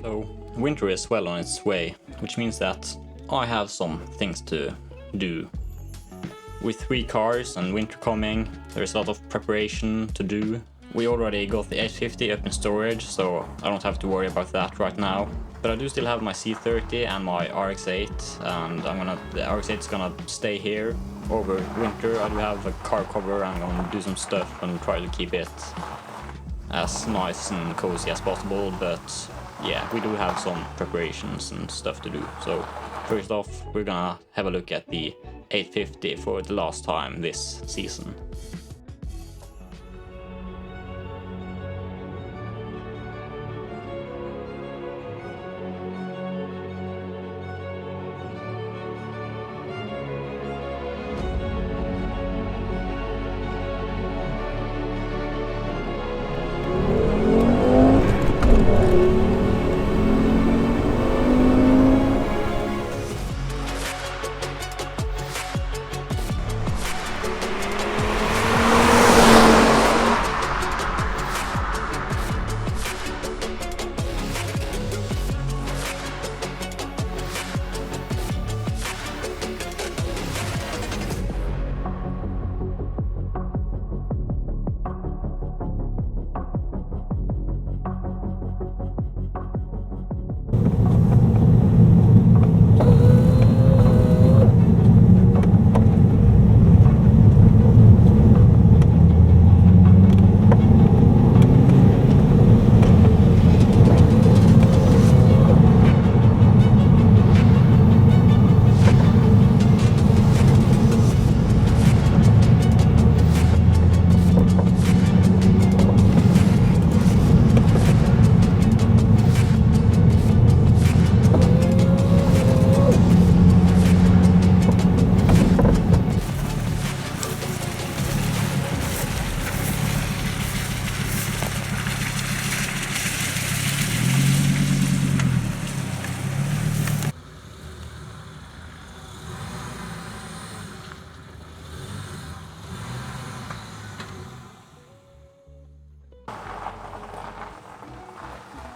So winter is well on its way, which means that I have some things to do. With 3 cars and winter coming, there's a lot of preparation to do. We already got the 850 up in storage, so I don't have to worry about that right now. But I do still have my C30 and my RX8, and the RX8 is gonna stay here over winter. I do have a car cover, and I'm gonna do some stuff and try to keep it as nice and cozy as possible, but yeah, we do have some preparations and stuff to do. So first off, we're gonna have a look at the 850 for the last time this season.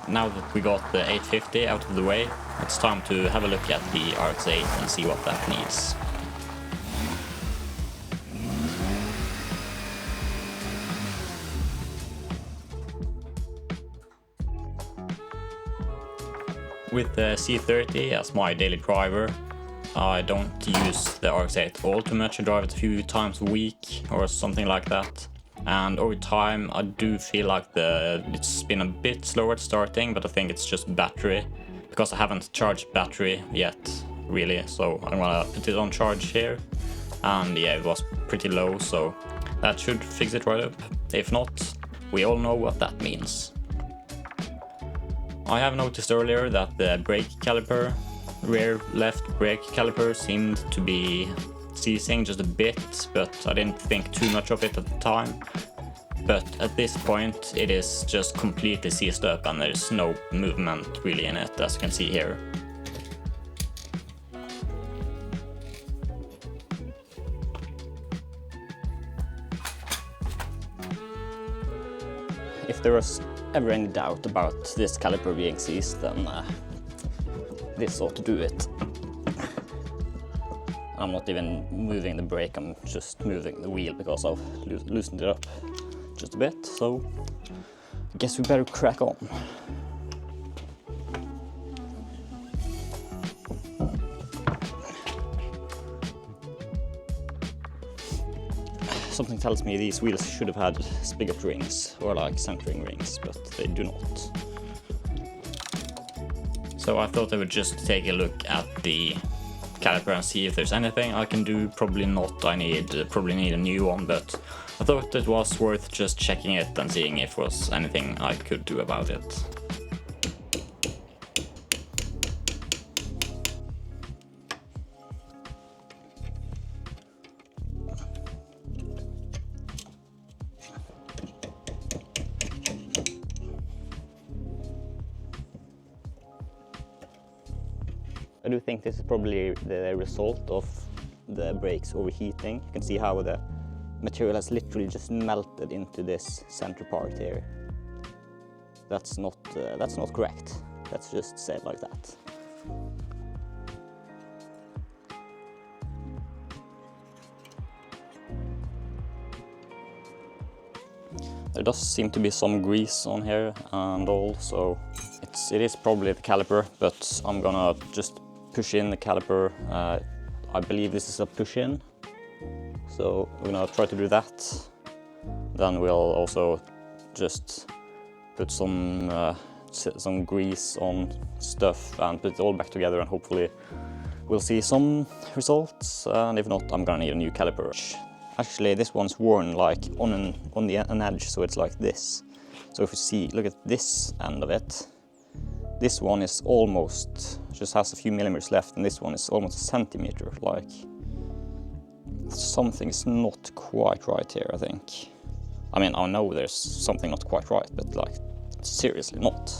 Now that we got the 850 out of the way, it's time to have a look at the RX8 and see what that needs. With the C30 as my daily driver, I don't use the RX8 all too much. I drive it a few times a week or something like that. And over time I do feel like it's been a bit slower at starting, but I think it's just battery, because I haven't charged battery yet really, so I'm gonna put it on charge here. And yeah, it was pretty low, so that should fix it right up. If not, we all know what that means. I have noticed earlier that the brake caliper, rear left brake caliper, seemed to be seizing just a bit, but I didn't think too much of it at the time. But at this point it is just completely seized up and there's no movement really in it, as you can see here. If there was ever any doubt about this caliper being seized, then this ought to do it. I'm not even moving the brake, I'm just moving the wheel because I've loosened it up just a bit, so I guess we better crack on. Something tells me these wheels should have had spigot rings or like centering rings, but they do not. So I thought I would just take a look at the caliper and see if there's anything I can do. Probably not. I probably need a new one, but I thought it was worth just checking it and seeing if there was anything I could do about it. I do think this is probably the result of the brakes overheating. You can see how the material has literally just melted into this center part here. That's not correct. Let's just say it like that. There does seem to be some grease on here and all, so it is probably the caliper, but I'm gonna just push in the caliper. I believe this is a push-in, so we're gonna try to do that. Then we'll also just put some grease on stuff and put it all back together, and hopefully we'll see some results. And if not, I'm gonna need a new caliper. Actually, this one's worn like on an edge, so it's like this. So if you see, look at this end of it. This one is almost, just has a few millimeters left, and this one is almost a centimeter. Like, something's not quite right here, I think. I mean, I know there's something not quite right, but like, seriously not.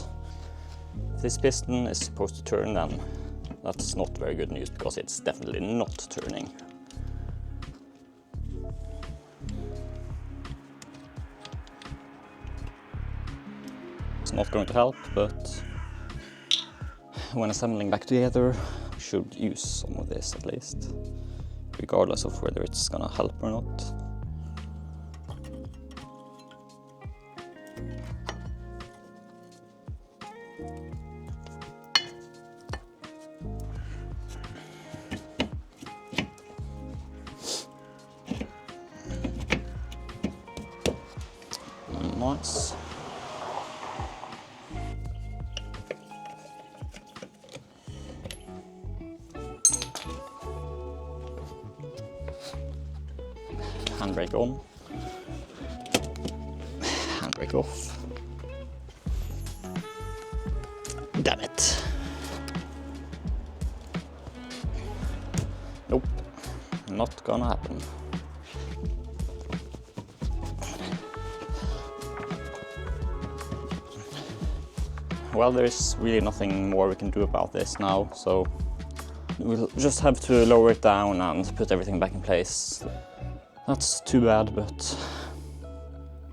If this piston is supposed to turn, then that's not very good news, because it's definitely not turning. It's not going to help, but when assembling back together, we should use some of this at least, regardless of whether it's gonna help or not. Nice. Handbrake on, handbrake off. Damn it. Nope, not gonna happen. Well, there's really nothing more we can do about this now, so we'll just have to lower it down and put everything back in place. That's too bad, but...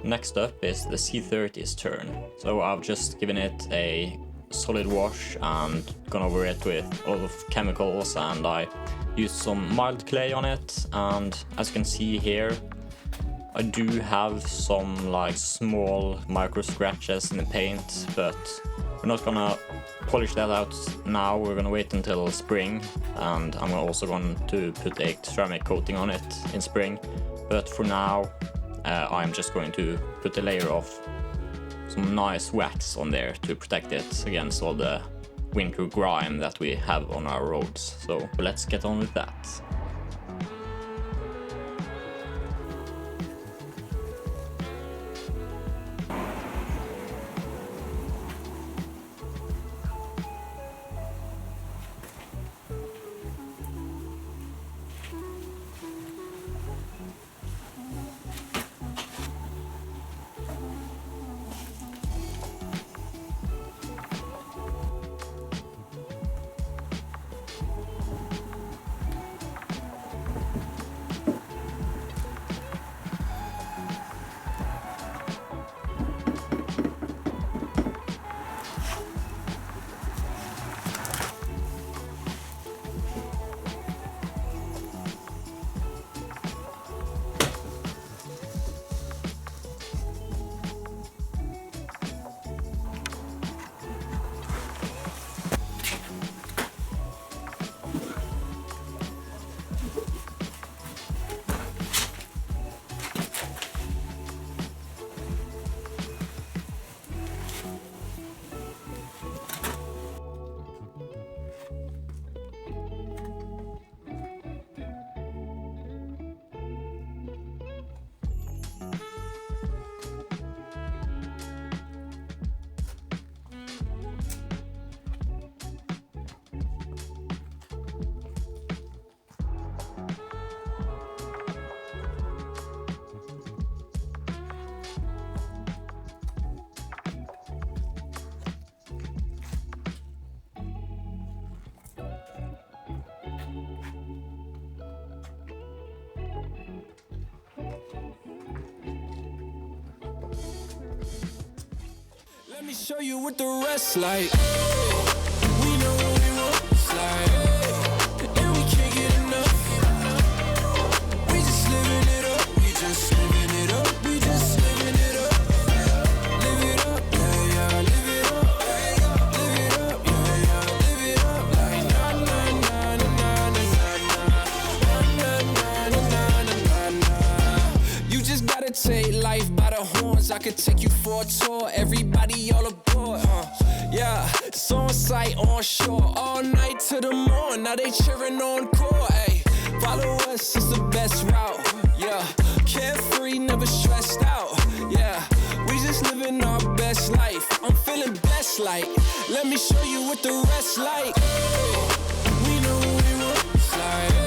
Next up is the C30's turn. So I've just given it a solid wash and gone over it with a lot of chemicals, and I used some mild clay on it, and as you can see here, I do have some like small micro scratches in the paint, but we're not gonna polish that out now. We're gonna wait until spring, and I'm also going to put a ceramic coating on it in spring. But for now, I'm just going to put a layer of some nice wax on there to protect it against all the winter grime that we have on our roads. So let's get on with that. Let me show you what the rest like. nightlife by the horns, I could take you for a tour. Everybody all aboard, yeah, it's on site, on shore, all night to the morn. Now they cheering on core, ayy. Follow us, it's the best route, yeah. Carefree, never stressed out, yeah. We just living our best life. I'm feeling blessed, like. Let me show you what the rest like. We know we were slide.